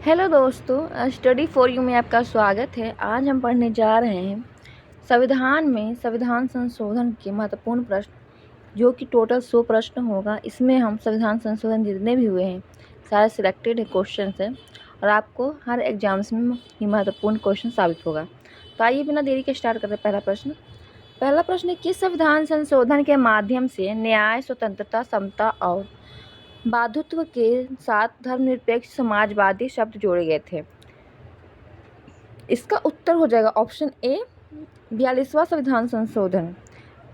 Hello दोस्तों, study for you में आपका स्वागत है। आज हम पढ़ने जा रहे हैं संविधान में संविधान संशोधन के महत्वपूर्ण प्रश्न, जो कि टोटल 100 प्रश्न होगा। इसमें हम संविधान संशोधन जितने भी हुए हैं सारे सिलेक्टेड क्वेश्चन हैं और आपको हर एग्जाम्स में ये महत्वपूर्ण क्वेश्चन साबित होगा। तो आइए बिना देरी के स्टार्ट करते हैं। पहला प्रश्न है, किस संविधान संशोधन के माध्यम से न्याय, स्वतंत्रता, समता और बंधुत्व के साथ धर्मनिरपेक्ष समाजवादी शब्द जोड़े गए थे? इसका उत्तर हो जाएगा ऑप्शन ए, 42वां संविधान संशोधन।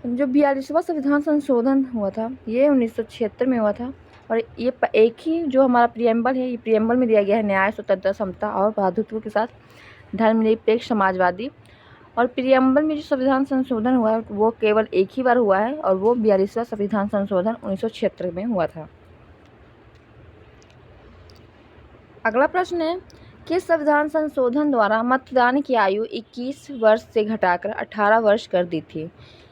जो 42वां संविधान संशोधन हुआ था ये 1976 में हुआ था और ये एक ही जो हमारा प्रियम्बल है, ये प्रियम्बल में दिया गया है न्याय, स्वतंत्रता, समता और बंधुत्व के साथ धर्मनिरपेक्ष समाजवादी। और प्रियम्बल में जो संविधान संशोधन हुआ है वो केवल एक ही बार हुआ है और वो 42वां संविधान संशोधन 1976 में हुआ था। अगला प्रश्न है, किस संविधान संशोधन द्वारा मतदान की आयु 21 वर्ष से घटाकर 18 वर्ष कर दी थी?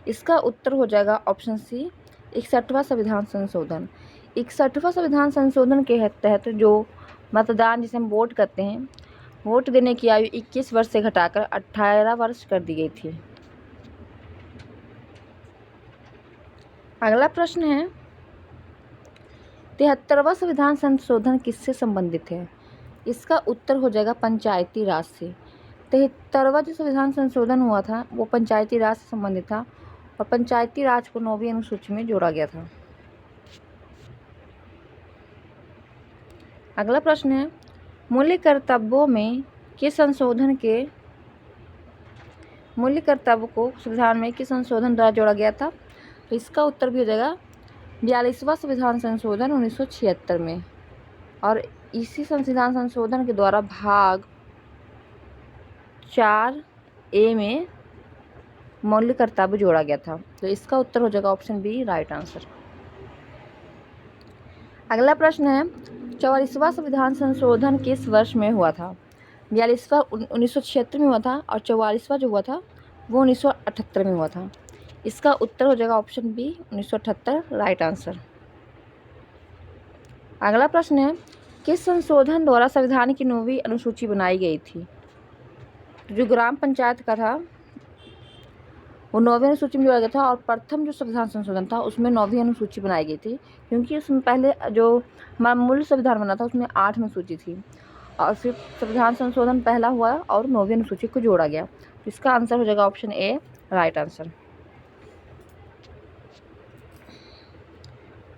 इसका उत्तर हो जाएगा ऑप्शन सी, 61वां संविधान संशोधन। 61वां संविधान संशोधन के तहत जो मतदान, जिसे हम वोट करते हैं, वोट देने की आयु 21 वर्ष से घटाकर 18 वर्ष कर दी गई थी। अगला प्रश्न है, 73वां संविधान संशोधन किससे संबंधित है? इसका उत्तर हो जाएगा पंचायती राज से। 73वां जो संविधान संशोधन हुआ था वो पंचायती राज से संबंधित था और पंचायती राज को 9वीं अनुसूची में जोड़ा गया था। अगला प्रश्न है, मूल्य कर्तव्यों में किस संशोधन को संविधान में किस संशोधन द्वारा जोड़ा गया था? तो इसका उत्तर भी हो जाएगा 42वां संविधान संशोधन 1976 में। और इसी संविधान संशोधन के द्वारा भाग 4A में मौलिक कर्तव्य जोड़ा गया था। तो इसका उत्तर हो जाएगा ऑप्शन बी, राइट आंसर। अगला प्रश्न है, 44वां संविधान संशोधन किस वर्ष में हुआ था? 42वां 1976 में हुआ था और 44वां जो हुआ था वो 1978 में हुआ था। इसका उत्तर हो जाएगा ऑप्शन बी, 1978, राइट आंसर। अगला प्रश्न है, किस संशोधन द्वारा संविधान की 9वीं अनुसूची बनाई गई थी? जो ग्राम पंचायत का था वो 9वीं अनुसूची में जोड़ा गया था और प्रथम जो संविधान संशोधन था उसमें 9वीं अनुसूची बनाई गई थी, क्योंकि उसमें पहले जो हमारा मूल संविधान बना था उसमें 8 अनुसूची थी और फिर संविधान संशोधन पहला हुआ और 9वीं अनुसूची को जोड़ा गया। तो इसका आंसर हो जाएगा ऑप्शन ए, राइट आंसर।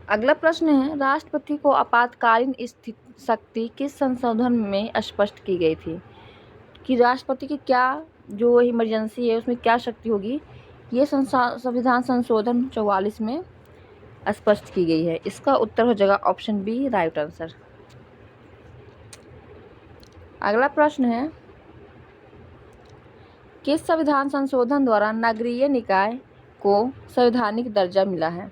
अगला प्रश्न है, राष्ट्रपति को आपातकालीन शक्ति किस संशोधन में स्पष्ट की गई थी? कि राष्ट्रपति की क्या जो इमरजेंसी है उसमें क्या शक्ति होगी, ये संविधान संशोधन 44 में स्पष्ट की गई है। इसका उत्तर हो जाएगा ऑप्शन बी, राइट आंसर। अगला प्रश्न है, किस संविधान संशोधन द्वारा नगरीय निकाय को संवैधानिक दर्जा मिला है?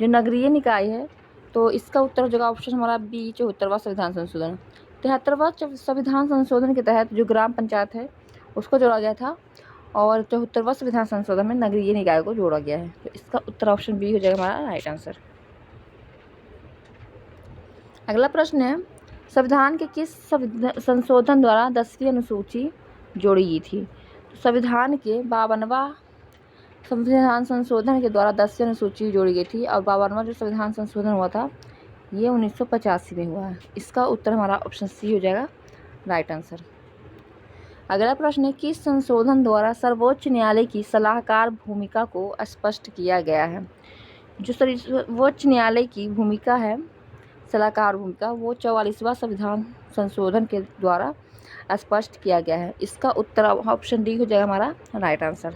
जो नगरीय निकाय है तो इसका उत्तर हो जाएगा ऑप्शन हमारा बी, 74वां संविधान संशोधन। 73वां संविधान संशोधन के तहत जो ग्राम पंचायत है उसको जोड़ा गया था और 74वां संविधान संशोधन में नगरीय निकाय को जोड़ा गया है। तो इसका उत्तर ऑप्शन बी हो जाएगा हमारा राइट आंसर। अगला प्रश्न है, संविधान के किस संशोधन द्वारा 10वीं अनुसूची जोड़ी गई थी? संविधान के 52वां संविधान संशोधन के द्वारा 10वीं अनुसूची जोड़ी गई थी और 52वां जो संविधान संशोधन हुआ था ये 1985 में हुआ है। इसका उत्तर हमारा ऑप्शन सी हो जाएगा, राइट आंसर। अगला प्रश्न है, किस संशोधन द्वारा सर्वोच्च न्यायालय की सलाहकार भूमिका को स्पष्ट किया गया है? जो सर्वोच्च न्यायालय की भूमिका है, सलाहकार भूमिका, वो 44वां संविधान संशोधन के द्वारा स्पष्ट किया गया है। इसका उत्तर ऑप्शन डी हो जाएगा हमारा राइट आंसर।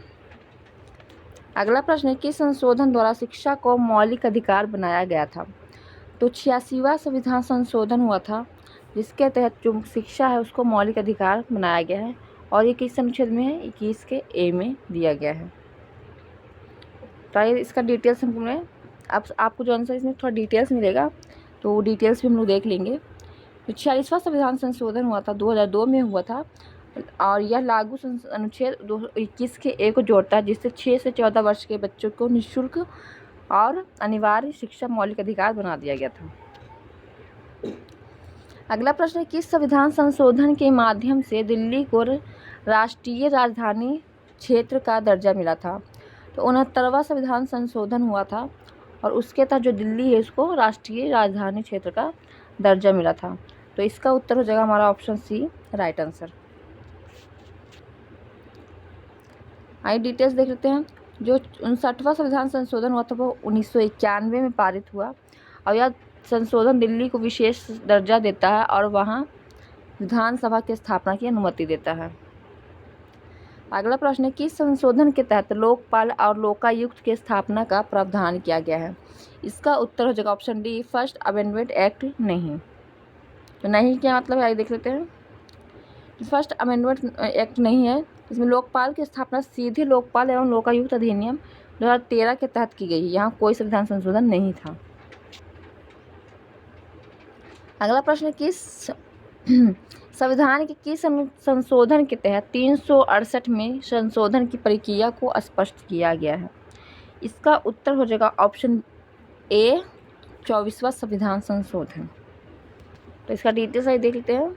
अगला प्रश्न है, किस संशोधन द्वारा शिक्षा को मौलिक अधिकार बनाया गया था? तो 86वां संविधान संशोधन हुआ था जिसके तहत जो शिक्षा है उसको मौलिक अधिकार बनाया गया है और ये किस अनुच्छेद में है? 21 के ए में दिया गया है। तो इसका डिटेल्स में आपको जो आंसर इसमें थोड़ा डिटेल्स मिलेगा तो डिटेल्स भी हम लोग देख लेंगे। तो 46वां संविधान संशोधन हुआ था, 2002 में हुआ था और यह लागू अनुच्छेद 21 के ए को जोड़ता है, जिससे 6 से 14 वर्ष के बच्चों को निःशुल्क और अनिवार्य शिक्षा मौलिक अधिकार बना दिया गया था। अगला प्रश्न है, किस संविधान संशोधन के माध्यम से दिल्ली को राष्ट्रीय राजधानी क्षेत्र का दर्जा मिला था? तो 69वां संविधान संशोधन हुआ था और उसके तहत जो दिल्ली है उसको राष्ट्रीय राजधानी क्षेत्र का दर्जा मिला था। तो इसका उत्तर हो जाएगा हमारा ऑप्शन सी, राइट आंसर। आइए डिटेल्स देख लेते हैं। जो 59वां संविधान संशोधन हुआ था वो 1991 में पारित हुआ और यह संशोधन दिल्ली को विशेष दर्जा देता है और वहाँ विधानसभा की स्थापना की अनुमति देता है। अगला प्रश्न है, किस संशोधन के तहत लोकपाल और लोकायुक्त की स्थापना का प्रावधान किया गया है? इसका उत्तर हो जाएगा option D, first amendment act नहीं। तो नहीं क्या मतलब है, आइए देख लेते हैं। फर्स्ट अमेंडमेंट एक्ट नहीं है, इसमें लोकपाल की स्थापना सीधे लोकपाल एवं लोकायुक्त अधिनियम 2013 के तहत की गई। यहाँ कोई संविधान संशोधन नहीं था। अगला प्रश्न, किस संविधान के किस संशोधन के तहत 368 में संशोधन की प्रक्रिया को स्पष्ट किया गया है? इसका उत्तर हो जाएगा ऑप्शन ए, 24वां संविधान संशोधन। तो इसका डिटेल्स आइए देख लेते हैं।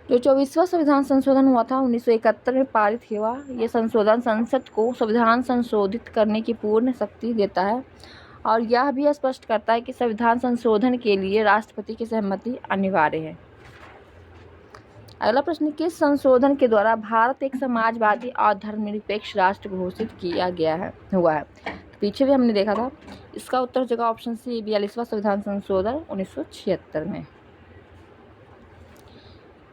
जो 24वां संविधान संशोधन हुआ था 1971 में पारित हुआ। ये संशोधन संसद को संविधान संशोधित करने की पूर्ण शक्ति देता है और यह भी स्पष्ट करता है कि संविधान संशोधन के लिए राष्ट्रपति की सहमति अनिवार्य है। अगला प्रश्न, किस संशोधन के द्वारा भारत एक समाजवादी और धर्मनिरपेक्ष राष्ट्र घोषित किया गया हुआ है? पीछे भी हमने देखा था। इसका उत्तर हो जाएगा ऑप्शन सी, 42वां संविधान संशोधन 1976 में।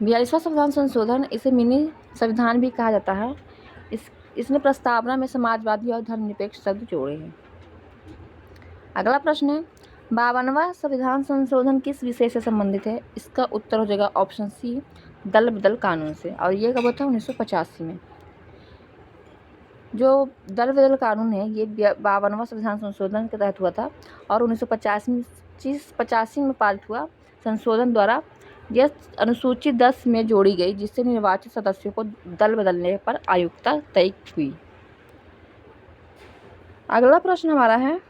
42वां संविधान संशोधन, इसे मिनी संविधान भी कहा जाता है। इसने प्रस्तावना में समाजवादी और धर्मनिरपेक्ष शब्द जोड़े हैं। अगला प्रश्न है, 52वां संविधान संशोधन किस विषय से संबंधित है? इसका उत्तर हो जाएगा ऑप्शन सी, दल बदल कानून से। और ये कब था? 1985 में। जो दल बदल कानून है ये 52वां संविधान संशोधन के तहत हुआ था और 1985 में पारित हुआ। संशोधन द्वारा यह अनुसूची 10 में जोड़ी गई, जिससे निर्वाचित सदस्यों को दल बदलने पर आयुक्ता तय हुई। अगला प्रश्न हमारा है,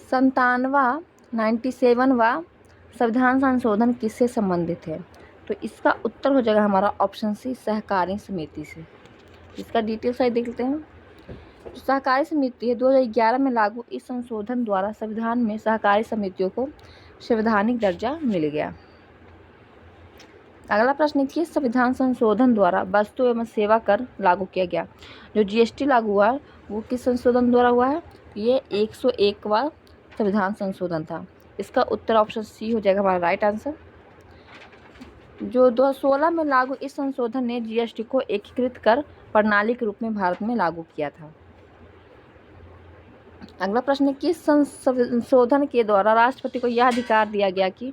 97वां संविधान संशोधन किससे संबंधित है? तो इसका उत्तर हो जाएगा हमारा ऑप्शन सी, सहकारी समिति से। इसका डिटेल्स देख लेते हैं। जो सहकारी समिति है 2011 में लागू इस संशोधन द्वारा संविधान में सहकारी समितियों को संवैधानिक दर्जा मिल गया। अगला प्रश्न, किस संविधान संशोधन द्वारा वस्तु एवं सेवा कर लागू किया गया? जो जीएसटी लागू हुआ वो किस संशोधन द्वारा हुआ है? ये 101वां संविधान संशोधन था। इसका उत्तर ऑप्शन सी हो जाएगा हमारा राइट आंसर। जो 2016 में लागू इस संशोधन ने जीएसटी को एकीकृत कर प्रणाली के रूप में भारत में लागू किया था। अगला प्रश्न, किस संशोधन के द्वारा राष्ट्रपति को यह अधिकार दिया गया कि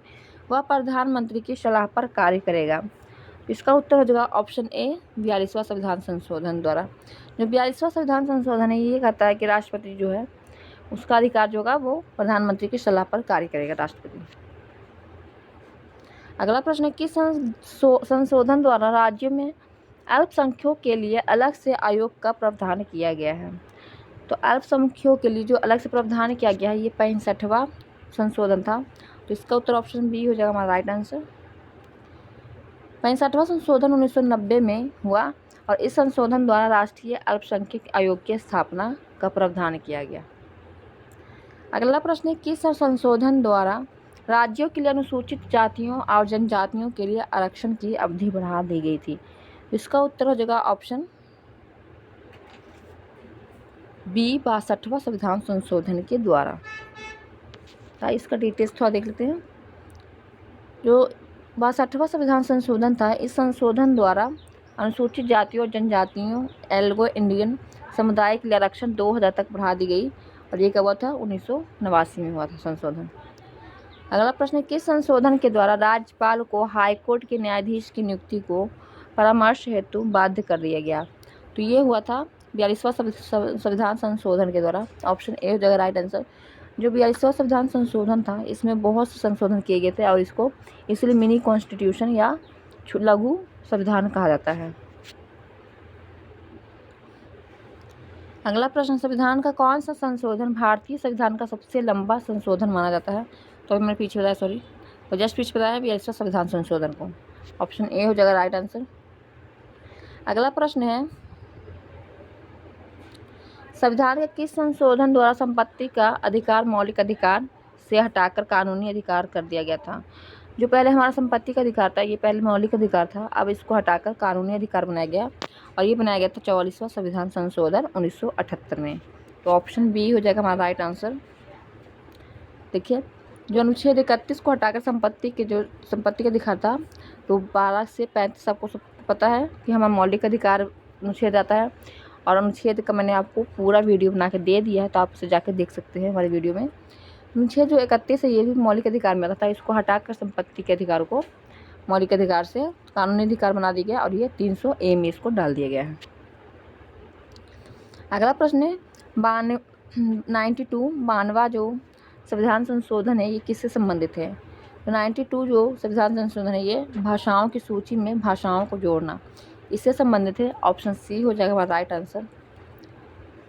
वह प्रधानमंत्री की सलाह पर कार्य करेगा? इसका उत्तर हो जाएगा ऑप्शन ए, 42वां संविधान संशोधन द्वारा। जो 42वां संविधान संशोधन है ये कहता है कि राष्ट्रपति जो है उसका अधिकार जो होगा वो प्रधानमंत्री की सलाह पर कार्य करेगा राष्ट्रपति। अगला प्रश्न है, किस संशोधन द्वारा राज्यों में अल्पसंख्यकों के लिए अलग से आयोग का प्रावधान किया गया है? तो अल्पसंख्यकों के लिए जो अलग से प्रावधान किया गया है ये 65वां संशोधन था। तो इसका उत्तर ऑप्शन बी हो जाएगा हमारा राइट आंसर। 65वां संशोधन 1990 में हुआ और इस संशोधन द्वारा राष्ट्रीय अल्पसंख्यक आयोग की स्थापना का प्रावधान किया गया। अगला प्रश्न है, किस संशोधन द्वारा राज्यों के लिए अनुसूचित जातियों और जनजातियों के लिए आरक्षण की अवधि बढ़ा दी गई थी? इसका उत्तर हो जाएगा ऑप्शन बी, 62वां संविधान संशोधन के द्वारा। इसका डिटेल्स थोड़ा देख लेते हैं। जो 62वां संविधान संशोधन था इस संशोधन द्वारा अनुसूचित जातियों और जनजातियों एल्गो इंडियन समुदाय के लिए आरक्षण 2000 तक बढ़ा दी गई और ये कब हुआ था? 1989 में हुआ था संशोधन। अगला प्रश्न, किस संशोधन के द्वारा राज्यपाल को हाईकोर्ट के न्यायाधीश की नियुक्ति को परामर्श हेतु बाध्य कर दिया गया? तो ये हुआ था 42वां संविधान संशोधन के द्वारा। ऑप्शन ए हो जाएगा राइट आंसर। जो 42वां संविधान संशोधन था इसमें बहुत से संशोधन किए गए थे और इसको इसलिए मिनी कॉन्स्टिट्यूशन या लघु संविधान कहा जाता है। अगला प्रश्न, संविधान का कौन सा संशोधन भारतीय संविधान का सबसे लंबा संशोधन माना जाता है? तो अभी मैंने पीछे बताया, सॉरी, तो जस्ट पीछे बताया 42वां संविधान संशोधन को। ऑप्शन ए हो जाएगा राइट आंसर। अगला प्रश्न है, संविधान के किस संशोधन द्वारा संपत्ति का अधिकार मौलिक अधिकार से हटाकर कानूनी अधिकार कर दिया गया था? जो पहले हमारा संपत्ति का अधिकार था, ये पहले मौलिक अधिकार था, अब इसको हटाकर कानूनी अधिकार बनाया गया, और ये बनाया गया था 44वां संविधान संशोधन 1978 में। तो ऑप्शन बी हो जाएगा हमारा राइट आंसर। देखिए, जो अनुच्छेद 31 को हटाकर संपत्ति का अधिकार था, तो 12 से 35 आपको सब पता है कि हमारा मौलिक अधिकार अनुच्छेद आता है, और अनुच्छेद का मैंने आपको पूरा वीडियो बना के दे दिया है, तो आप उसे जाकर देख सकते हैं हमारे वीडियो में। अनुच्छेद जो 31 है, ये भी मौलिक अधिकार में आता था, इसको हटाकर संपत्ति के अधिकार को मौलिक अधिकार से कानूनी अधिकार बना दिया गया, और ये 300A में इसको डाल दिया गया है। अगला प्रश्न है, 92वां जो संविधान संशोधन है, ये किससे संबंधित है? तो 92 जो संविधान संशोधन है, ये भाषाओं की सूची में भाषाओं को जोड़ना, इससे संबंधित है। ऑप्शन सी हो जाएगा हमारा राइट आंसर।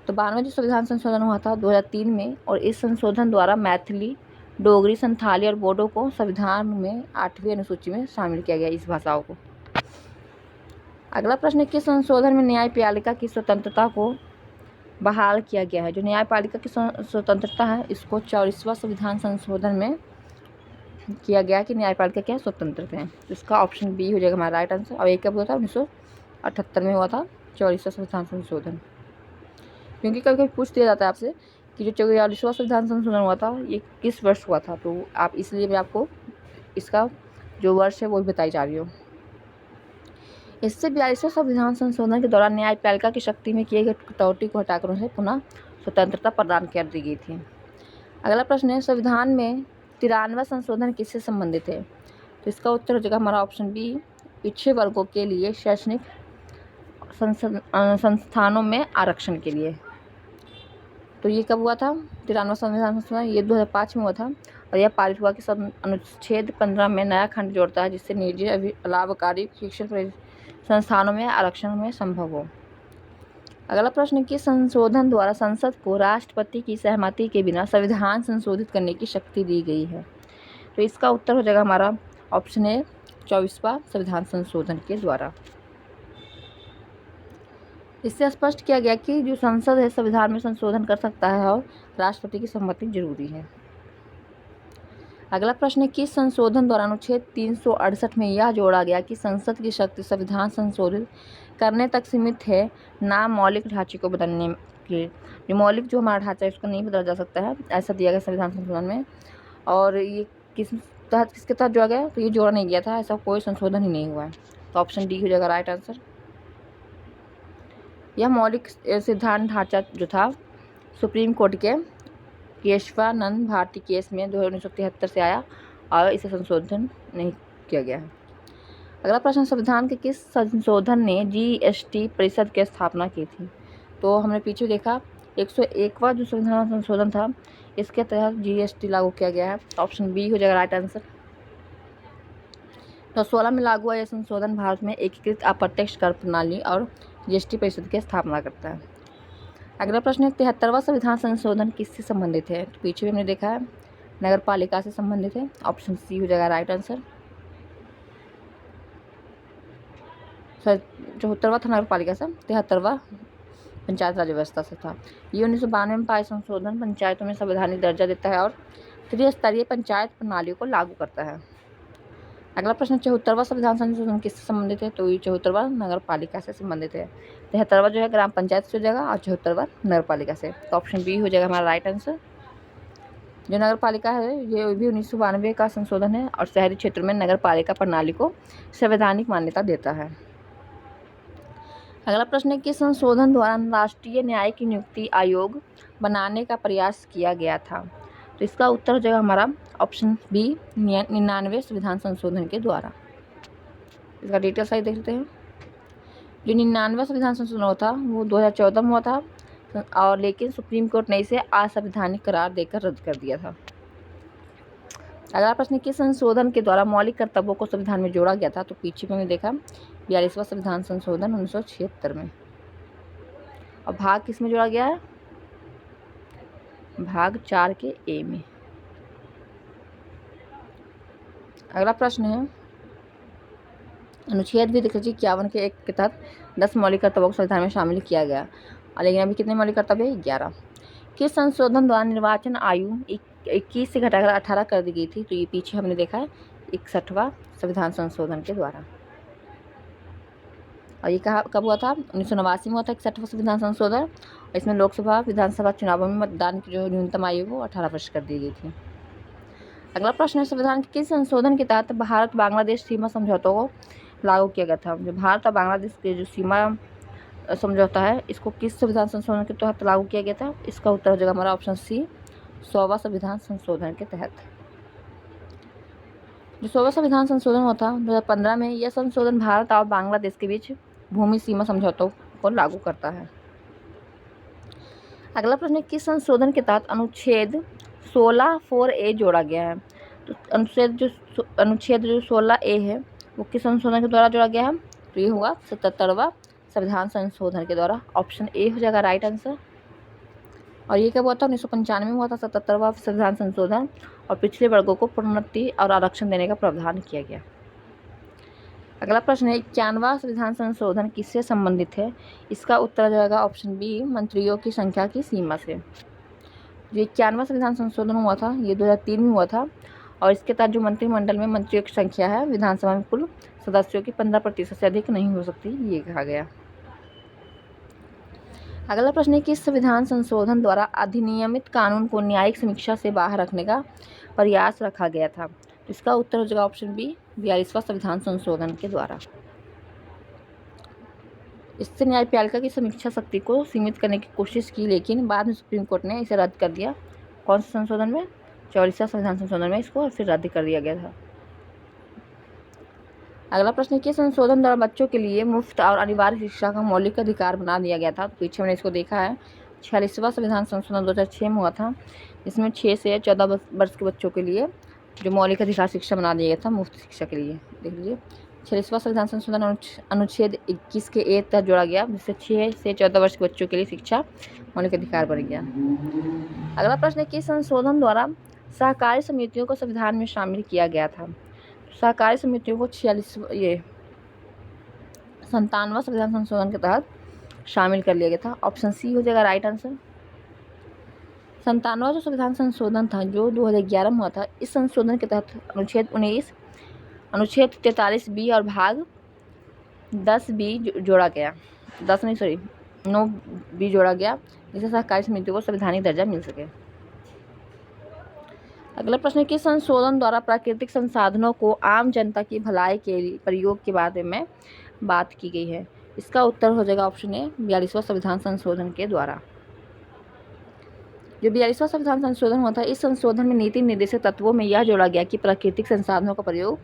तो 92वां जो संविधान संशोधन हुआ था 2003 में, और इस संशोधन द्वारा मैथिली, डोगरी, संथाली और बोडो को संविधान में 8वीं अनुसूची में शामिल किया गया, इस भाषाओं को। अगला प्रश्न है, किस संशोधन में न्यायपालिका की स्वतंत्रता को बहाल किया गया है? जो न्यायपालिका की स्वतंत्रता है, इसको 44वां संविधान संशोधन में किया गया कि न्यायपालिका क्या स्वतंत्र है। तो इसका ऑप्शन बी हो जाएगा हमारा राइट आंसर। और एक कब हुआ था? 1978 में हुआ था 44वां संविधान संशोधन। क्योंकि कभी कभी पूछ दिया जाता है आपसे कि जो 44वां संविधान संशोधन हुआ था, ये किस वर्ष हुआ था, तो आप इसलिए मैं आपको इसका जो वर्ष है वो भी बताई जा रही हूँ। इससे 42वें संविधान संशोधन के दौरान न्यायपालिका की शक्ति में किए गए कटौती को हटाकर उन्हें पुनः स्वतंत्रता प्रदान कर दी गई थी। अगला प्रश्न है, संविधान में 93वां संशोधन किससे संबंधित है? तो इसका उत्तर हो जाएगा हमारा ऑप्शन बी, पिछड़े वर्गों के लिए शैक्षणिक संस्थानों में आरक्षण के लिए। तो ये कब हुआ था? 93वां संविधान संशोधन, ये 2005 में हुआ था, और यह पारित हुआ कि अनुच्छेद 15 में नया खंड जोड़ता है, जिससे निजी लाभकारी शिक्षण संस्थानों में आरक्षण में संभव हो। अगला प्रश्न, किस संशोधन द्वारा संसद को राष्ट्रपति की सहमति के बिना संविधान संशोधित करने की शक्ति दी गई है? तो इसका उत्तर हो जाएगा हमारा ऑप्शन ए, 24वां संविधान संशोधन के द्वारा। इससे स्पष्ट किया गया कि जो संसद है संविधान में संशोधन कर सकता है, और राष्ट्रपति की सहमति जरूरी है। अगला प्रश्न है, किस संशोधन द्वारा अनुच्छेद 368 में यह जोड़ा गया कि संसद की शक्ति संविधान संशोधित करने तक सीमित है, ना मौलिक ढांचे को बदलने के? जो मौलिक जो हमारा ढांचा है उसको नहीं बदला जा सकता है, ऐसा दिया गया संविधान संशोधन में। और ये किसके तहत जोड़ा गया? तो ये जोड़ा नहीं गया था, ऐसा कोई संशोधन ही नहीं हुआ है। तो ऑप्शन डी हो जाएगा राइट आंसर। यह मौलिक सिद्धांत ढांचा जो था सुप्रीम कोर्ट के केशवानंद भारती केस में 1973 से आया, और इसे संशोधन नहीं किया गया है। अगला प्रश्न, संविधान के किस संशोधन ने जीएसटी परिषद की स्थापना की थी? तो हमने पीछे देखा 101वां जो संविधान संशोधन था, इसके तहत जीएसटी लागू किया गया है। ऑप्शन बी हो जाएगा राइट आंसर। तो 16 में लागू हुआ यह संशोधन भारत में एकीकृत अप्रत्यक्ष कर प्रणाली और जीएसटी परिषद की स्थापना करता है। अगला प्रश्न है, 73वां संविधान संशोधन किससे संबंधित है? तो पीछे भी हमने देखा है नगर पालिका से संबंधित है। ऑप्शन सी हो जाएगा राइट आंसर। 74वां था नगर पालिका से, 73वां पंचायत राज व्यवस्था से था। ये 1992 में पारित संशोधन पंचायतों में संवैधानिक दर्जा देता है और त्रिस्तरीय पंचायत प्रणाली को लागू करता है। अगला प्रश्न, 74वां संविधान संशोधन किससे संबंधित है? तो ये 74वां नगर पालिका से संबंधित है। 73वां जो है ग्राम पंचायत से हो जाएगा, और 74वां नगर पालिका से। तो ऑप्शन बी हो जाएगा हमारा राइट आंसर। जो नगर पालिका है ये भी 1992 का संशोधन है, और शहरी क्षेत्र में नगर पालिका प्रणाली को संवैधानिक मान्यता देता है। अगला प्रश्न है, किस संशोधन द्वारा राष्ट्रीय न्यायिक नियुक्ति आयोग बनाने का प्रयास किया गया था? तो इसका उत्तर हो जाएगा हमारा ऑप्शन बी, 99वें संविधान संशोधन के द्वारा। इसका डिटेल सही देख लेते हैं। जो 99वां संविधान संशोधन हुआ था वो 2014 में हुआ था, और लेकिन सुप्रीम कोर्ट ने इसे असंवैधानिक करार देकर रद्द कर दिया था। अगला प्रश्न, किस संशोधन के द्वारा मौलिक कर्तव्यों को संविधान में जोड़ा गया था? तो पीछे में देखा 42वां संविधान संशोधन 1976 में। और भाग किस में जोड़ा गया है? भाग 4 के ए में। अगला प्रश्न है, अनुच्छेद भी देखिए 51 के 1 के तहत 10 मौलिक कर्तव्यों को संविधान में शामिल किया गया, और लेकिन अभी कितने मौलिक कर्तव्य है? 11। किस संशोधन द्वारा निर्वाचन आयु 21 से घटाकर 18 कर दी गई थी? तो ये पीछे हमने देखा है 61वां संविधान संशोधन के द्वारा। और ये कब हुआ था? 1989 में हुआ था 61वां संविधान संशोधन। और इसमें लोकसभा विधानसभा चुनावों में मतदान की जो न्यूनतम आयु वो 18 वर्ष कर दी गई थी। अगला प्रश्न है, संविधान के किस संशोधन के तहत भारत बांग्लादेश सीमा समझौतों को लागू किया गया था? जो भारत और बांग्लादेश के जो सीमा समझौता है, इसको किस संविधान संशोधन के तहत लागू किया गया था? इसका उत्तर हो जाएगा हमारा ऑप्शन सी, 100वां संविधान संशोधन के तहत। जो 100वां संविधान संशोधन हुआ था 2015 में, यह संशोधन भारत और बांग्लादेश के बीच भूमि सीमा समझौतों को लागू करता है। अगला प्रश्न है, किस संशोधन के तहत अनुच्छेद 16(4)A जोड़ा गया है? तो अनुच्छेद जो 16A है वो किस संशोधन के द्वारा जोड़ा गया है? तो ये होगा 77वां संविधान संशोधन के द्वारा। ऑप्शन ए हो जाएगा राइट आंसर। और ये कब हुआ था? 1995 में हुआ था 77वां संविधान संशोधन, और पिछले वर्गों को प्रोन्नति और आरक्षण देने का प्रावधान किया गया। अगला प्रश्न है, 91वां संविधान संशोधन किससे संबंधित है? इसका उत्तर हो जाएगा ऑप्शन बी, मंत्रियों की संख्या की सीमा से। जो 91वां संविधान संशोधन हुआ था ये 2003 में हुआ था, और इसके तहत जो मंत्रिमंडल में मंत्रियों की संख्या है विधानसभा में कुल सदस्यों की 15% से अधिक नहीं हो सकती, ये कहा गया। अगला प्रश्न है, किस संविधान संशोधन द्वारा अधिनियमित कानून को न्यायिक समीक्षा से बाहर रखने का प्रयास रखा गया था? इसका उत्तर हो जाएगा ऑप्शन बी, 42वां संविधान संशोधन के द्वारा। इससे न्यायपालिका की समीक्षा शक्ति को सीमित करने की कोशिश की, लेकिन बाद में सुप्रीम कोर्ट ने इसे रद्द कर दिया। कौन से संशोधन में? 44वां संविधान संशोधन में इसको फिर रद्द कर दिया गया था। अगला प्रश्न है, किस संशोधन द्वारा बच्चों के लिए मुफ्त और अनिवार्य शिक्षा का मौलिक अधिकार बना दिया गया था? तो पीछे मैंने इसको देखा है, 46वां संविधान संशोधन 2006 में हुआ था, जिसमें 6 से 14 वर्ष के बच्चों के लिए जो मौलिक अधिकार शिक्षा बना दिया गया था, मुफ्त शिक्षा के लिए। देख लीजिए, 46वां संविधान संशोधन अनुच्छेद 21 के ए तहत जोड़ा गया, जिससे 6 से 14 वर्ष के बच्चों के लिए शिक्षा मौलिक अधिकार बन गया। अगला प्रश्न है, किस संशोधन द्वारा सहकारी समितियों को संविधान में शामिल किया गया था? सहकारी समितियों को 57वां संविधान संशोधन के तहत शामिल कर लिया गया था। ऑप्शन सी हो जाएगा राइट आंसर। 57वां जो संविधान संशोधन था जो 2011 में हुआ था, इस संशोधन के तहत अनुच्छेद 19, अनुच्छेद 43B और भाग 10B जोड़ा गया, 9B जोड़ा गया, जिससे सहकारी समितियों को संवैधानिक दर्जा मिल सके। अगला प्रश्न है, किस संशोधन द्वारा प्राकृतिक संसाधनों को आम जनता की भलाई के लिए प्रयोग के बारे में बात की गई है? इसका उत्तर हो जाएगा ऑप्शन ए, 42वां संविधान संशोधन के द्वारा। जो 42वां संविधान संशोधन हुआ था, इस संशोधन में नीति निर्देशक तत्वों में यह जोड़ा गया कि प्राकृतिक संसाधनों का प्रयोग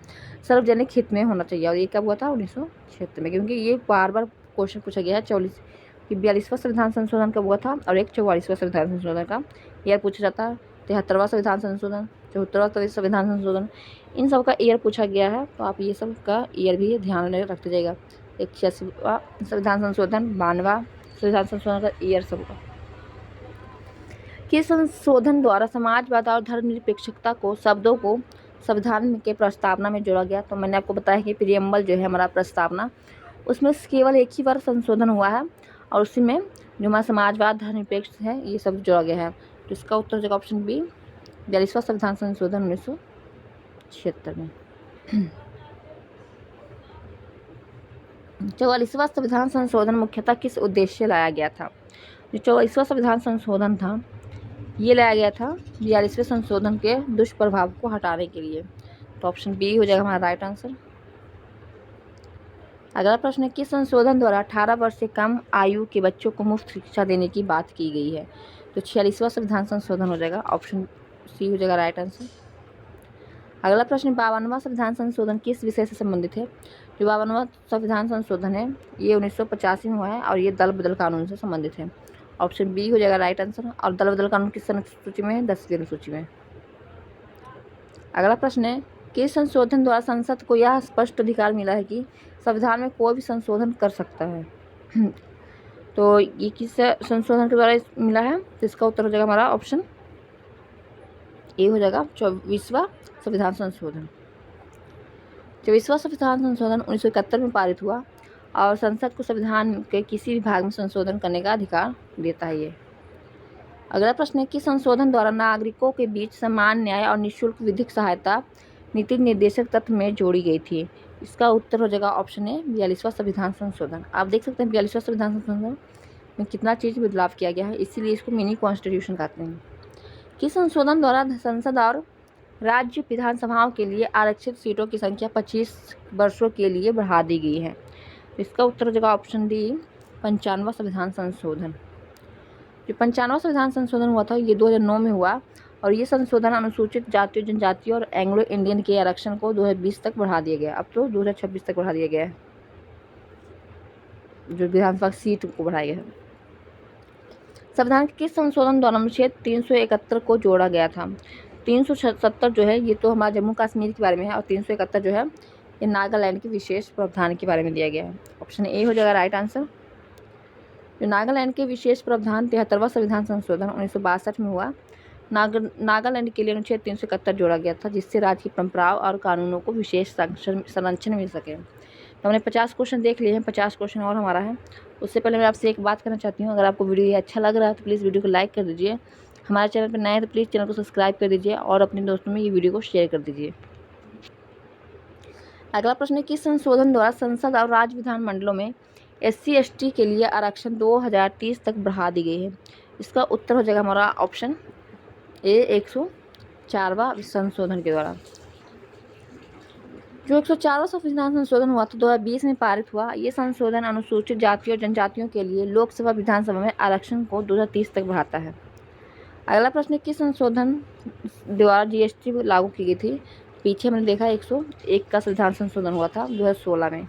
सार्वजनिक हित में होना चाहिए। और ये कब हुआ था? 1976 में, क्योंकि ये बार बार क्वेश्चन पूछा गया है 42वां संविधान संशोधन कब हुआ था और एक 44वां संविधान संशोधन का ईयर पूछा जाता है। 73वां संविधान संशोधन, 74वां संविधान संशोधन, इन सब का ईयर पूछा गया है, तो आप ये सब का ईयर भी ध्यान में रखते जाइएगा। 81वां संविधान संशोधन, 92वां संविधान संशोधन का ईयर सबका। किस संशोधन द्वारा समाजवाद और धर्मनिरपेक्षता को शब्दों को संविधान के प्रस्तावना में जोड़ा गया? तो मैंने आपको बताया कि प्रियम्बल जो है हमारा प्रस्तावना, उसमें केवल एक ही बार संशोधन हुआ है, और उसी में जो हमारा समाजवाद धर्मनिरपेक्ष है ये सब जोड़ा गया है। तो इसका उत्तर हो जाएगा ऑप्शन बी, 42वां संविधान संशोधन 1976 में। 44वां संविधान संशोधन मुख्यतः किस उद्देश्य से लाया गया था? जो 44वां संविधान संशोधन था ये लाया गया था 42वें संशोधन के दुष्प्रभाव को हटाने के लिए। तो ऑप्शन बी हो जाएगा हमारा राइट आंसर। अगला प्रश्न है, किस संशोधन द्वारा 18 वर्ष से कम आयु के बच्चों को मुफ्त शिक्षा देने की बात की गई है? तो 46वां संविधान संशोधन हो जाएगा, ऑप्शन सी हो जाएगा राइट आंसर। अगला प्रश्न, 52वां संविधान संशोधन किस विषय से संबंधित है? जो 52वां संविधान संशोधन है ये 1985 में हुआ है, और ये दल बदल कानून से संबंधित है। ऑप्शन बी हो जाएगा राइट आंसर। और दल बदल कानून किस अनुसूची में है? 10वीं अनुसूची में। अगला प्रश्न है, किस संशोधन द्वारा संसद को यह स्पष्ट अधिकार मिला है कि संविधान में कोई भी संशोधन कर सकता है? तो ये किस संशोधन के द्वारा मिला है? तो इसका उत्तर हो जाएगा हमारा ऑप्शन ए हो जाएगा 24वां संविधान संशोधन। 24वां संविधान संशोधन 1971 में पारित हुआ और संसद को संविधान के किसी भी भाग में संशोधन करने का अधिकार देता है ये। अगला प्रश्न है कि संशोधन द्वारा नागरिकों के बीच समान न्याय और निःशुल्क विधिक सहायता नीति निर्देशक तत्व में जोड़ी गई थी। इसका उत्तर हो जाएगा ऑप्शन ए 42वां संविधान संशोधन। आप देख सकते हैं 42वां संविधान संशोधन में कितना चीज़ बदलाव किया गया है, इसीलिए इसको मिनी कॉन्स्टिट्यूशन कहते हैं। कि संशोधन द्वारा संसद और राज्य विधानसभाओं के लिए आरक्षित सीटों की संख्या 25 वर्षों के लिए बढ़ा दी गई है। इसका उत्तर हो जाएगा ऑप्शन डी 95वां संविधान संशोधन। जो 95वां संविधान संशोधन हुआ था ये 2009 में हुआ और ये संशोधन अनुसूचित जातियों जनजातियों और एंग्लो इंडियन के आरक्षण को 2020 तक बढ़ा दिया गया। अब तो 2026 तक बढ़ा दिया गया है, जो विधानसभा सीट को बढ़ाया गया है। संविधान के किस संशोधन द्वारा अनुच्छेद 371 को जोड़ा गया था? 370 जो है ये तो हमारा जम्मू कश्मीर के बारे में है और 371 जो है ये नागालैंड के विशेष प्रावधान के बारे में दिया गया है। ऑप्शन ए हो जाएगा राइट आंसर। जो नागालैंड के विशेष प्रावधान 73वां संविधान संशोधन 1962 में हुआ। नागालैंड के लिए अनुच्छेद 371 जोड़ा गया था जिससे राज्य की परंपराओं और कानूनों को विशेष संरक्षण मिल सके। तो हमने 50 क्वेश्चन देख लिए हैं, 50 क्वेश्चन और हमारा है। उससे पहले मैं आपसे एक बात करना चाहती हूँ, अगर आपको वीडियो ये अच्छा लग रहा है तो प्लीज़ वीडियो को लाइक कर दीजिए। हमारे चैनल पर नए हैं तो प्लीज़ चैनल को सब्सक्राइब कर दीजिए और अपने दोस्तों में ये वीडियो को शेयर कर दीजिए। अगला प्रश्न है कि संशोधन द्वारा संसद और राज्य विधानमंडलों में SC ST के लिए आरक्षण 2030 तक बढ़ा दी गई है। इसका उत्तर हो जाएगा हमारा ऑप्शन ए 104वां संशोधन के द्वारा। जो 104वां संविधान संशोधन हुआ था 2020 में पारित हुआ। ये संशोधन अनुसूचित जातियों और जनजातियों के लिए लोकसभा विधानसभा में आरक्षण को 2030 तक बढ़ाता है। अगला प्रश्न किस संशोधन द्वारा GST लागू की गई थी? पीछे हमने देखा 101 का संविधान संशोधन हुआ था 2016 में।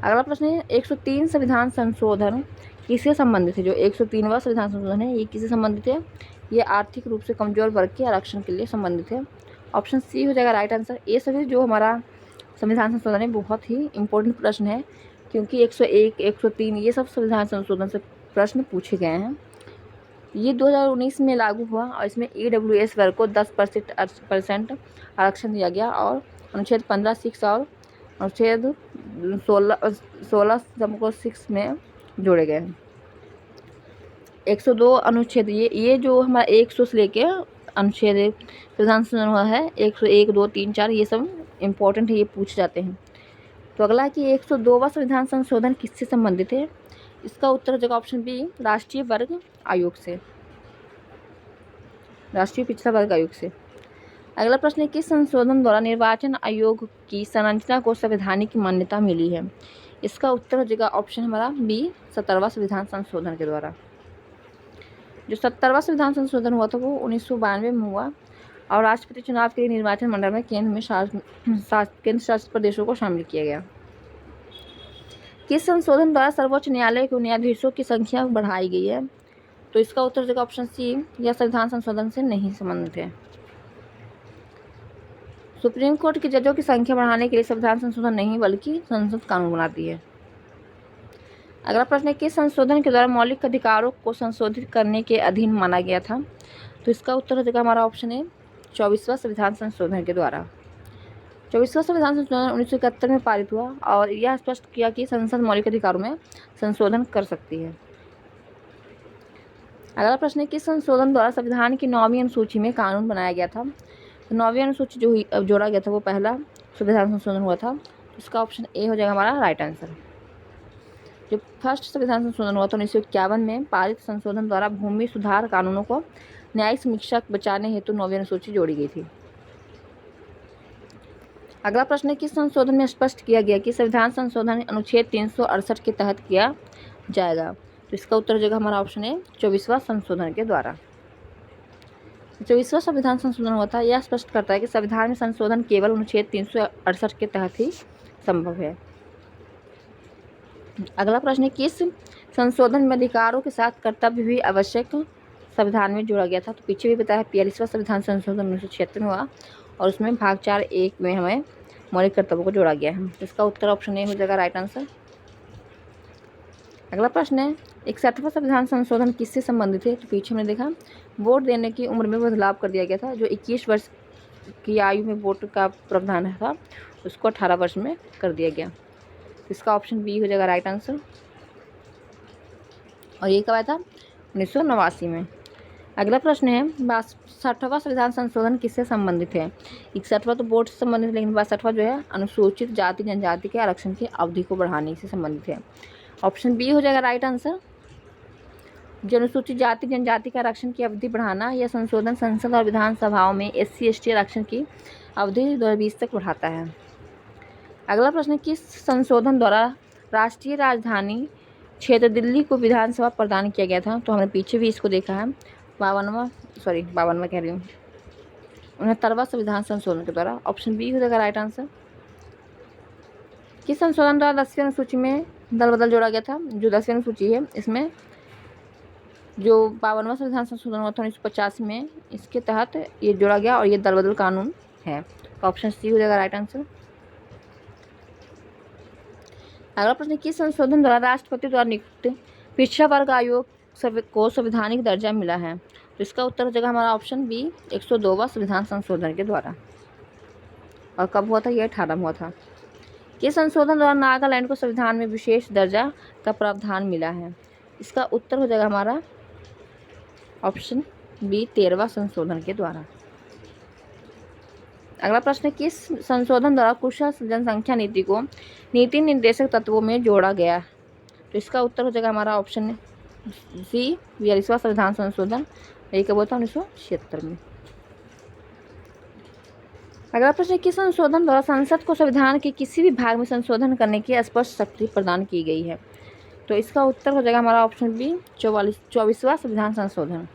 अगला प्रश्न है 103 संविधान संशोधन किससे संबंधित है? जो 103वां संविधान संशोधन है ये किससे संबंधित है? ये आर्थिक रूप से कमजोर वर्ग के आरक्षण के लिए संबंधित है। ऑप्शन सी हो जाएगा राइट आंसर। ये सभी जो हमारा संविधान संशोधन है बहुत ही इंपॉर्टेंट प्रश्न है क्योंकि 101, 103 ये सब संविधान संशोधन से प्रश्न पूछे गए हैं। ये 2019 में लागू हुआ और इसमें EWS वर्ग को 10% आरक्षण दिया गया और अनुच्छेद 15(6) और अनुच्छेद 16(6) में जोड़े गए हैं। 102 अनुच्छेद ये जो हमारा 100 से लेके अनुच्छेद संविधान संशोधन हुआ है 101, 2, 3, 4 ये सब इम्पोर्टेंट है, ये पूछ जाते हैं। तो अगला है कि 102वां संविधान संशोधन किससे संबंधित है? इसका उत्तर हो जाएगा ऑप्शन बी राष्ट्रीय वर्ग आयोग से, राष्ट्रीय पिछड़ा वर्ग आयोग से। अगला प्रश्न है किस संशोधन द्वारा निर्वाचन आयोग की संरचना को संवैधानिक मान्यता मिली है? इसका उत्तर हो जाएगा ऑप्शन हमारा बी 70वां संविधान संशोधन के द्वारा। जो 70वां संविधान संशोधन हुआ था वो 1992 में हुआ और राष्ट्रपति चुनाव के लिए निर्वाचन मंडल में केंद्र शासित प्रदेशों को शामिल किया गया। किस संशोधन द्वारा सर्वोच्च न्यायालय के न्यायाधीशों की संख्या बढ़ाई गई है? तो इसका उत्तर हो जाएगा ऑप्शन सी यह संविधान संशोधन से नहीं संबंधित है। सुप्रीम कोर्ट के जजों की संख्या बढ़ाने के लिए संविधान संशोधन नहीं बल्कि संसद कानून बनाती है। अगला प्रश्न है किस संशोधन के द्वारा मौलिक अधिकारों को संशोधित करने के अधीन माना गया था? तो इसका उत्तर हो जाएगा हमारा ऑप्शन है 24वां संविधान संशोधन के द्वारा। 24वां संविधान संशोधन 1971 में पारित हुआ और यह स्पष्ट किया कि संसद मौलिक अधिकारों में संशोधन कर सकती है। अगला प्रश्न है किस संशोधन द्वारा संविधान की 9वीं अनुसूची में कानून बनाया गया था? तो 9वीं अनुसूची जो जोड़ा गया था वो पहला संविधान संशोधन हुआ था। इसका ऑप्शन ए हो जाएगा हमारा राइट आंसर। जो फर्स्ट संविधान संशोधन हुआ था 1951 में पारित संशोधन द्वारा भूमि सुधार कानूनों को न्यायिक समीक्षा बचाने हेतु 9वीं अनुसूची जोड़ी गई थी। अगला प्रश्न है किस संशोधन में स्पष्ट किया गया कि संविधान संशोधन अनुच्छेद 368 के तहत किया जाएगा? तो इसका उत्तर हो जाएगा हमारा ऑप्शन है 24वां संशोधन के द्वारा। 24वां संविधान संशोधन हुआ था यह स्पष्ट करता है कि संविधान में संशोधन केवल अनुच्छेद 368 के तहत ही संभव है। अगला प्रश्न है किस संशोधन में अधिकारों के साथ कर्तव्य भी आवश्यक संविधान में जोड़ा गया था? तो पीछे भी बताया 42वां संविधान संशोधन 1976 में हुआ और उसमें भाग 4(1) में हमें मौलिक कर्तव्यों को जोड़ा गया है। इसका उत्तर ऑप्शन ए हो जाएगा राइट आंसर। अगला प्रश्न है 61वां संविधान संशोधन किससे संबंधित है? तो पीछे हमने देखा वोट देने की उम्र में बदलाव कर दिया गया था। जो 21 वर्ष की आयु में वोट का प्रावधान था उसको 18 वर्ष में कर दिया गया। इसका ऑप्शन बी हो जाएगा राइट आंसर। और ये कब आया था? 1989 में। अगला प्रश्न है 62वां संविधान संशोधन किससे संबंधित है? 61वां तो वोट से संबंधित है, लेकिन 62वां जो है अनुसूचित जाति जनजाति के आरक्षण की अवधि को बढ़ाने से संबंधित है। ऑप्शन बी हो जाएगा राइट आंसर। जो अनुसूचित जाति जनजाति के आरक्षण की अवधि बढ़ाना यह संशोधन संसद और विधानसभाओं में SC/ST आरक्षण की अवधि 2020 तक बढ़ाता है। अगला प्रश्न, किस संशोधन द्वारा राष्ट्रीय राजधानी क्षेत्र दिल्ली को विधानसभा प्रदान किया गया था? तो हमने पीछे भी इसको देखा है। 52वां कह रही हूँ 69वां संविधान संशोधन के द्वारा। ऑप्शन बी हो जाएगा राइट आंसर। किस संशोधन द्वारा 10वीं अनुसूची में दल बदल जोड़ा गया था? जो 10वीं अनुसूची है इसमें जो 52वां संविधान संशोधन हुआ था 1985 में, इसके तहत ये जोड़ा गया और ये दल बदल कानून है। तो ऑप्शन सी हो जाएगा राइट आंसर। अगला प्रश्न, किस संशोधन द्वारा राष्ट्रपति द्वारा नियुक्त पिछड़ा वर्ग आयोग को संवैधानिक दर्जा मिला है? तो इसका उत्तर हो जाएगा हमारा ऑप्शन बी 102वां संविधान संशोधन के द्वारा। और कब हुआ था? ये 18 में हुआ था। किस संशोधन द्वारा नागालैंड को संविधान में विशेष दर्जा का प्रावधान मिला है? इसका उत्तर हो जाएगा हमारा ऑप्शन बी 13वां संशोधन के द्वारा। अगला प्रश्न, किस संशोधन द्वारा कुशल जनसंख्या नीति को नीति निर्देशक तत्वों में जोड़ा गया? तो इसका उत्तर हो जाएगा हमारा ऑप्शन सी 42वां संविधान संशोधन। ये कब हुआ था? 1976 में। अगला प्रश्न, किस संशोधन द्वारा संसद को संविधान के किसी भी भाग में संशोधन करने की स्पष्ट शक्ति प्रदान की गई है? तो इसका उत्तर हो जाएगा हमारा ऑप्शन बी 24वां संविधान संशोधन।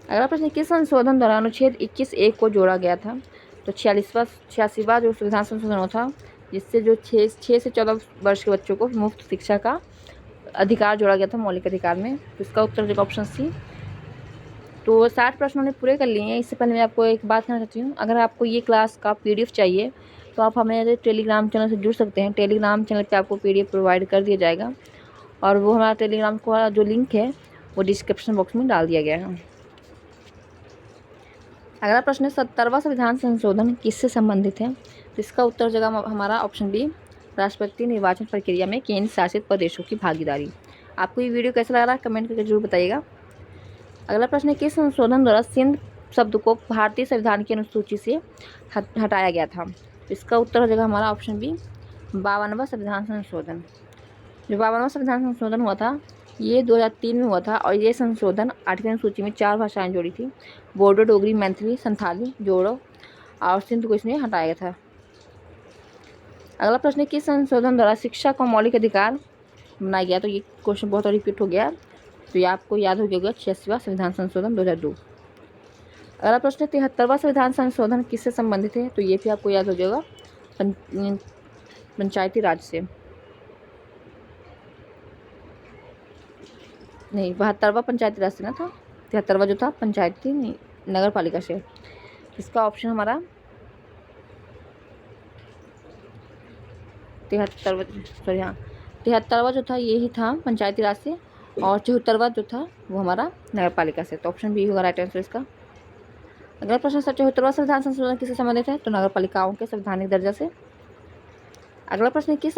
अगला प्रश्न, किस संशोधन द्वारा अनुच्छेद 21(1) को जोड़ा गया था? तो 86वां जो संविधान संशोधन हुआ था, जिससे जो 6 से 14 वर्ष के बच्चों को मुफ्त शिक्षा का अधिकार जोड़ा गया था मौलिक अधिकार में। तो इसका उत्तर हो जाएगा ऑप्शन सी। तो 60 प्रश्न हमने पूरे कर लिए हैं। इससे पहले मैं आपको एक बात कहना चाहती हूँ, अगर आपको ये क्लास का PDF चाहिए तो आप हमारे टेलीग्राम चैनल से जुड़ सकते हैं। टेलीग्राम चैनल पे आपको PDF प्रोवाइड कर दिया जाएगा और वो हमारा टेलीग्राम का जो लिंक है वो डिस्क्रिप्शन बॉक्स में डाल दिया गया है। अगला प्रश्न है 70वां संविधान संशोधन किससे संबंधित है? तो इसका उत्तर हो जाएगा हमारा ऑप्शन बी राष्ट्रपति निर्वाचन प्रक्रिया में केंद्र शासित प्रदेशों की भागीदारी। आपको ये वीडियो कैसा लग रहा है कमेंट करके जरूर बताइएगा। अगला प्रश्न है, किस संशोधन द्वारा सिंध शब्द को भारतीय संविधान की अनुसूची से हटाया गया था? इसका उत्तर हो जाएगा हमारा ऑप्शन बी 52वां संविधान संशोधन। जो 52वां संविधान संशोधन हुआ था ये 2003 में हुआ था और ये संशोधन 8वीं अनुसूची में 4 भाषाएं जोड़ी थी, बोडो, डोगरी, मैथिली, संथाली, जोड़ो और सिंध को इसने हटाया गया था। अगला प्रश्न है, किस संशोधन द्वारा शिक्षा को मौलिक अधिकार बनाया गया? तो ये क्वेश्चन बहुत रिपीट हो गया, तो ये आपको याद हो जाएगा 86वां संविधान संशोधन 2002। अगला प्रश्न है 73वां संविधान संशोधन किससे संबंधित है? तो ये भी आपको याद हो जाएगा पंचायती राज से। नहीं, 72वां पंचायती राज से ना था, 73वां जो था पंचायती नगर पालिका से। इसका ऑप्शन हमारा 73वां जो था यही था पंचायती राज से और 74वां जो था वो हमारा नगर पालिका से। तो ऑप्शन बी होगा राइट आंसर इसका। अगला प्रश्न 74वां संविधान संशोधन किससे संबंधित है? तो नगर पालिकाओं के संवैधानिक दर्जा से। अगला प्रश्न, किस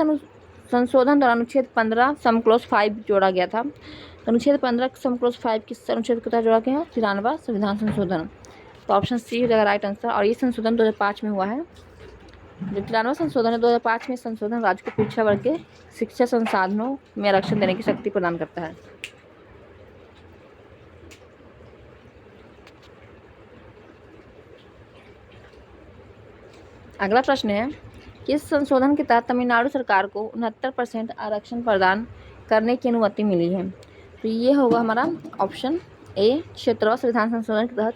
संशोधन द्वारा अनुच्छेद 15 समक्लोज 5 जोड़ा गया था? तो अनुच्छेद 15 समक्लोज 5 किस अनुच्छेद के तहत जोड़ा गया है? 93वां संविधान संशोधन। तो ऑप्शन सी हो जाएगा राइट आंसर। और ये संशोधन 2005 में हुआ है। जो 93वां संशोधन है 2005 में संशोधन राज्य को पिछड़ा वर्ग के शिक्षा संसाधनों में आरक्षण देने की शक्ति प्रदान करता है। अगला प्रश्न है, किस संशोधन के तहत तमिलनाडु सरकार को 69% आरक्षण प्रदान करने की अनुमति मिली है? तो ये होगा हमारा ऑप्शन ए 76वां संविधान संशोधन के तहत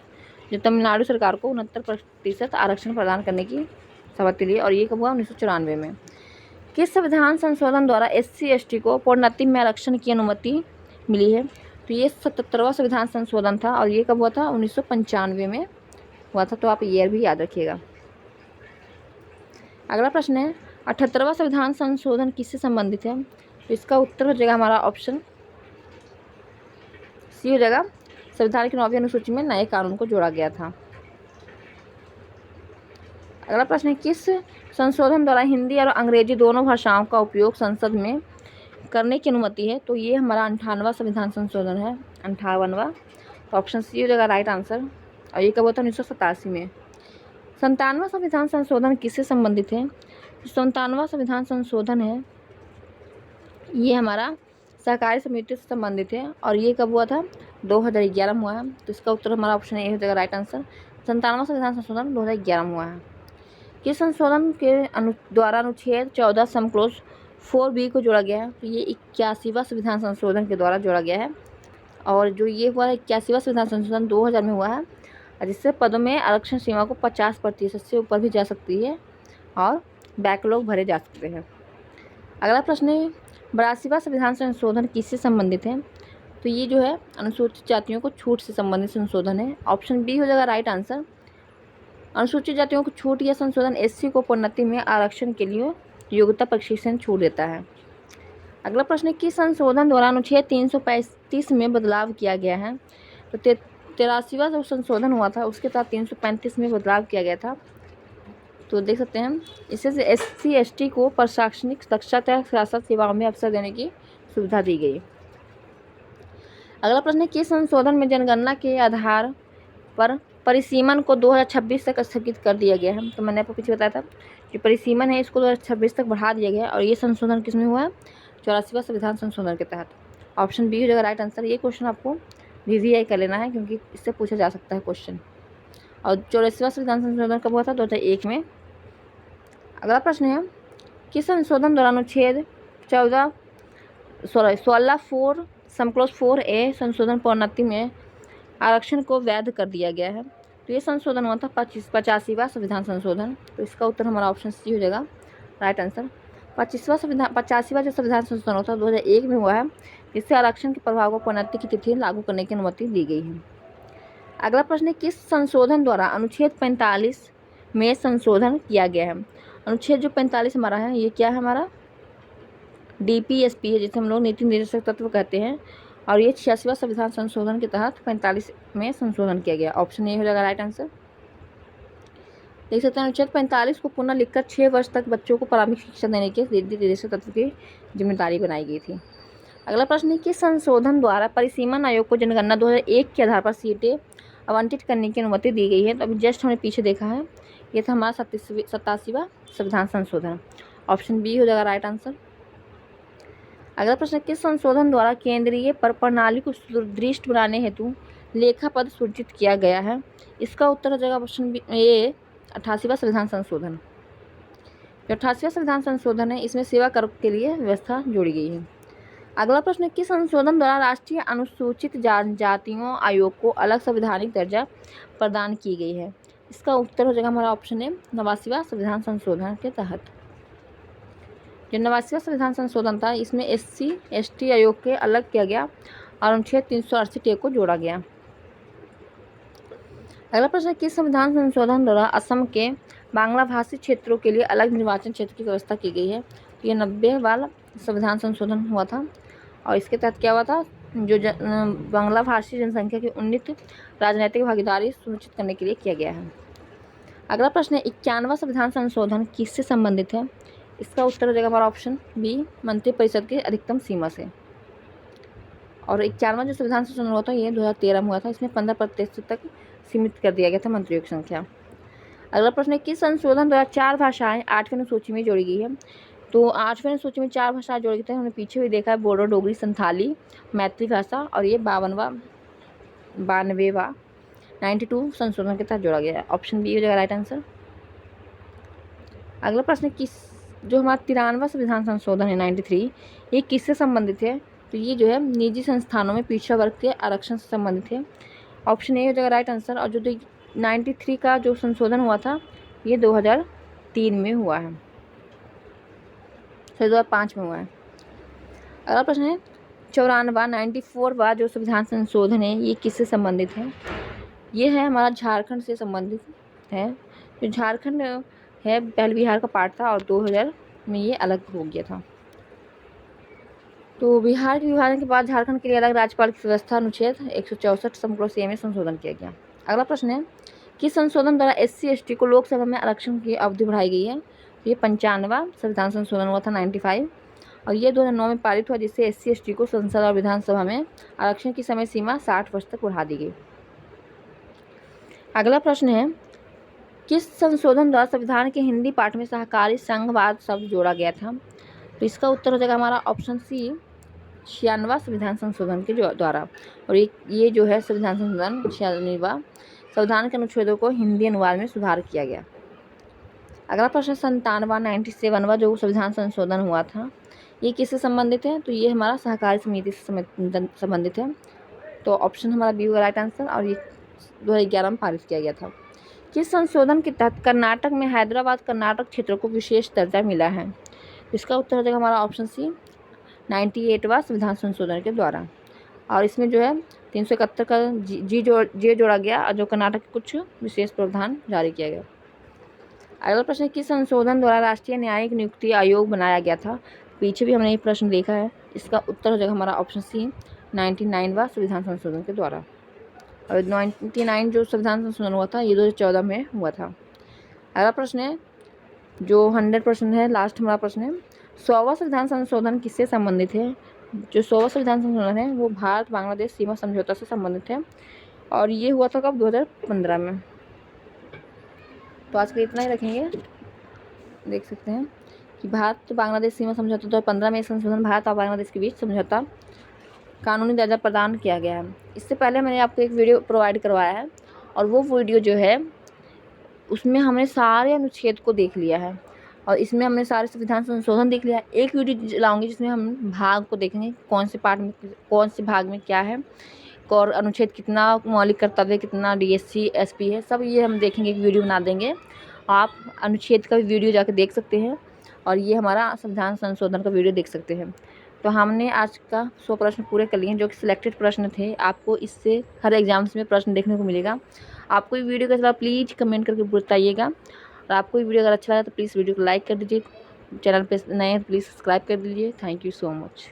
जो तमिलनाडु सरकार को 69% आरक्षण प्रदान करने की सहमति ली और ये कब हुआ? 1994 में। किस संविधान संशोधन द्वारा SC/ST को प्रोन्नति में आरक्षण की अनुमति मिली है? तो ये 77वां संविधान संशोधन था और ये कब हुआ था? 1995 में हुआ था। तो आप ईयर भी याद रखिएगा। अगला प्रश्न है 78वां संविधान संशोधन किससे संबंधित है? तो इसका उत्तर हो जाएगा हमारा ऑप्शन सी हो जाएगा, संविधान की 9वीं अनुसूची में नए कानून को जोड़ा गया था। अगला प्रश्न है, किस संशोधन द्वारा हिंदी और अंग्रेजी दोनों भाषाओं का उपयोग संसद में करने की अनुमति है? तो ये हमारा 58वां संविधान संशोधन है, 58वां। तो ऑप्शन सी हो जाएगा राइट आंसर। और ये कब हुआ था? 1987 में। 57वां संविधान संशोधन किससे संबंधित है? 57वां संविधान संशोधन है, ये हमारा सहकारी समिति से संबंधित है और ये कब हुआ था? 2011 में हुआ है। तो इसका उत्तर हमारा ऑप्शन ए हो जाएगा राइट आंसर। 57वां संविधान संशोधन 2011 में हुआ है। किस संशोधन के द्वारा अनुच्छेद 14 समक्लोज 4B को जोड़ा गया है? तो ये 81वां संविधान संशोधन के द्वारा जोड़ा गया है और जो ये हुआ है 81वां संविधान संशोधन 2000 में हुआ है, जिससे पदों में आरक्षण सीमा को 50% से ऊपर भी जा सकती है और बैकलॉग भरे जा सकते हैं। अगला प्रश्न है, 82वां संविधान संशोधन किससे संबंधित है? तो ये जो है अनुसूचित जातियों को छूट से संबंधित संशोधन है। ऑप्शन बी हो जाएगा राइट आंसर। अनुसूचित जातियों को छूट या संशोधन एससी को प्रोन्नति में आरक्षण के लिए योग्यता प्रशिक्षण छूट देता है। अगला प्रश्न है, किस संशोधन द्वारा अनुच्छेद 335 में बदलाव किया गया है? तो 83वां जो संशोधन हुआ था उसके तहत 335 में बदलाव किया गया था। तो देख सकते हैं इससे एससी एसटी को प्रशासनिक दक्षता सियासत सेवाओं में अवसर देने की सुविधा दी गई। अगला प्रश्न है, किस संशोधन में जनगणना के आधार पर परिसीमन को 2026 तक स्थगित कर दिया गया है? तो मैंने आपको पीछे बताया था कि परिसीमन है इसको 2026 तक बढ़ा दिया गया है और ये संशोधन किसमें हुआ है? 84वां संविधान संशोधन के तहत। ऑप्शन बी हो जाएगा राइट आंसर। ये क्वेश्चन आपको वीवीआई कर लेना है क्योंकि इससे पूछा जा सकता है क्वेश्चन। और 84वां संविधान संशोधन कब हुआ था? 2001 में। अगला प्रश्न है, किस संशोधन द्वारा अनुच्छेद 16 समक्लोज 4A संशोधन प्रोन्नति में आरक्षण को वैध कर दिया गया है? तो ये संशोधन हुआ था 85वां संविधान संशोधन। तो इसका उत्तर हमारा ऑप्शन सी हो जाएगा राइट आंसर। 85वां जो संविधान संशोधन होता है 2001 में हुआ है, जिससे आरक्षण के प्रभाव को प्रोन्नति की तिथि लागू करने की अनुमति दी गई है। अगला प्रश्न है, किस संशोधन द्वारा अनुच्छेद 45 में संशोधन किया गया है? अनुच्छेद जो 45 हमारा है ये क्या है? हमारा DPSP है, जिसे हम लोग नीति निर्देशक तत्व कहते हैं और ये 86वां संविधान संशोधन के तहत 45 में संशोधन किया गया। ऑप्शन ए हो जाएगा राइट आंसर। देख सकते हैं अनुच्छेद 45 को पुनः लिखकर 6 वर्ष तक बच्चों को प्रारंभिक शिक्षा देने के नीति निर्देशक तत्व की जिम्मेदारी बनाई गई थी। अगला प्रश्न है, किस संशोधन द्वारा परिसीमन आयोग को जनगणना 2001 के आधार पर सीटें आवंटित करने की अनुमति दी गई है? तो अभी जस्ट हमने पीछे देखा है, ये था हमारा 87वां संविधान संशोधन। ऑप्शन बी हो जाएगा राइट आंसर। अगला प्रश्न, किस संशोधन द्वारा केंद्रीय प्रणाली को सुदृढ़ बनाने हेतु लेखा पद सृजित किया गया है? इसका उत्तर हो जाएगा ऑप्शन बी ए 88वां संविधान संशोधन। जो 88वां संविधान संशोधन है इसमें सेवा कर के लिए व्यवस्था जोड़ी गई है। अगला प्रश्न, किस संशोधन द्वारा राष्ट्रीय अनुसूचित जनजातियों आयोग को अलग संवैधानिक दर्जा प्रदान की गई है? इसका उत्तर हो जाएगा हमारा ऑप्शन ए 89वां संविधान संशोधन के तहत। जो 89वां संविधान संशोधन था इसमें SC ST आयोग के अलग किया गया और अनुच्छेद 368A को जोड़ा गया। अगला प्रश्न, किस संविधान संशोधन द्वारा असम के बांग्ला भाषी क्षेत्रों के लिए अलग निर्वाचन क्षेत्र की व्यवस्था की गई है? तो ये 90 वाला संविधान संशोधन हुआ था और इसके तहत क्या हुआ था? जो बांग्ला भाषी जनसंख्या की उन्नत राजनीतिक भागीदारी सुनिश्चित करने के लिए किया गया है। अगला प्रश्न है, 91वां संविधान संशोधन किससे संबंधित है? इसका उत्तर हो जाएगा हमारा ऑप्शन बी मंत्रिपरिषद की अधिकतम सीमा से। और 91वां जो संविधान संशोधन हुआ था ये 2013 में हुआ था, इसमें 15% तक सीमित कर दिया गया था मंत्रियों की संख्या। अगला प्रश्न है, किस संशोधन द्वारा 4 भाषाएं 8वीं अनुसूची में जोड़ी गई है? तो 8वीं अनुसूची में 4 भाषाएं जोड़ी गई थी, हमने पीछे भी देखा है, बोडो, डोगरी, संथाली, मैथिली भाषा और ये 92वां 92 संशोधन के तहत जोड़ा गया है। ऑप्शन बी हो जाएगा राइट आंसर। अगला प्रश्न, किस जो हमारा 93वां संविधान संशोधन है 93 ये किससे संबंधित है? तो ये जो है निजी संस्थानों में पिछड़ा वर्ग के आरक्षण से संबंधित है। ऑप्शन ए हो जाएगा राइट आंसर। और जो 93 का जो संशोधन हुआ था ये 2003 में हुआ है, 2005 में हुआ है। अगला प्रश्न है, 94वां जो संविधान संशोधन है ये किससे संबंधित है? ये है हमारा झारखंड से संबंधित है। जो झारखंड है पहले बिहार का पार्ट था और 2000 में ये अलग हो गया था। तो बिहार के विभाजन के बाद झारखंड के लिए अलग राज्यपाल की व्यवस्था अनुच्छेद 164 समग्र सी में संशोधन किया गया। अगला प्रश्न है, किस संशोधन द्वारा SC/ST को लोकसभा में आरक्षण की अवधि बढ़ाई गई है? ये 95वां संविधान संशोधन हुआ था 95, और ये 2009 में पारित हुआ, जिससे SC/ST को संसद और विधानसभा में आरक्षण की समय सीमा 60 वर्ष तक बढ़ा दी गई। अगला प्रश्न है, किस संशोधन द्वारा संविधान के हिंदी पाठ में सहकारी संघवाद शब्द जोड़ा गया था? तो इसका उत्तर हो जाएगा हमारा ऑप्शन सी, 96वां संविधान संशोधन के द्वारा। और ये जो है संविधान संशोधन 96वां, संविधान के अनुच्छेदों को हिंदी अनुवाद में सुधार किया गया। अगला प्रश्न 97वां जो संविधान संशोधन हुआ था, ये किससे संबंधित है? तो ये हमारा सहकारी समिति से संबंधित है। तो ऑप्शन हमारा बी होगा राइट आंसर, और ये 2011 में पारित किया गया था। किस संशोधन के तहत कर्नाटक में हैदराबाद कर्नाटक क्षेत्र को विशेष दर्जा मिला है? इसका उत्तर हो जाएगा हमारा ऑप्शन सी, 98वां संविधान संशोधन के द्वारा। और इसमें जो है 371 का जे जोड़ा गया, और जो कर्नाटक के कुछ विशेष प्रावधान जारी किया गया। अगला प्रश्न, किस संशोधन द्वारा राष्ट्रीय न्यायिक नियुक्ति आयोग बनाया गया था? पीछे भी हमने ये प्रश्न देखा है। इसका उत्तर हो जाएगा हमारा ऑप्शन सी, 99वां संविधान संशोधन के द्वारा। और 99 जो संविधान संशोधन हुआ था, ये 2014 में हुआ था। अगला प्रश्न है, जो 100% है, लास्ट हमारा प्रश्न है, 100वां संविधान संशोधन किससे संबंधित है? जो 100वां संविधान संशोधन है वो भारत बांग्लादेश सीमा समझौता से संबंधित है, और ये हुआ था कब? 2015 में। तो आज के इतना ही रखेंगे। देख सकते हैं कि भारत बांग्लादेश सीमा समझौता 2015 में संशोधन भारत और बांग्लादेश के बीच समझौता कानूनी दर्जा प्रदान किया गया है। इससे पहले मैंने आपको एक वीडियो प्रोवाइड करवाया है, और वो वीडियो जो है उसमें हमने सारे अनुच्छेद को देख लिया है, और इसमें हमने सारे संविधान संशोधन देख लिया है। एक वीडियो लाऊंगी जिसमें हम भाग को देखेंगे, कौन से पार्ट में कौन से भाग में क्या है, और अनुच्छेद कितना मौलिक कर्तव्य, कितना DSC SP है, सब ये हम देखेंगे। एक वीडियो बना देंगे, आप अनुच्छेद का भी वीडियो जाकर देख सकते हैं, और ये हमारा संविधान संशोधन का वीडियो देख सकते हैं। तो हमने आज का 100 प्रश्न पूरे कर लिए हैं, जो कि सिलेक्टेड प्रश्न थे। आपको इससे हर एग्जाम्स में प्रश्न देखने को मिलेगा। आपको ये वीडियो कैसा लगा प्लीज़ कमेंट करके बताइएगा, और आपको ये वीडियो अगर अच्छा लगा तो प्लीज़ वीडियो को लाइक कर दीजिए। चैनल पे नए हैं तो प्लीज़ सब्सक्राइब कर दीजिए। Thank you so much.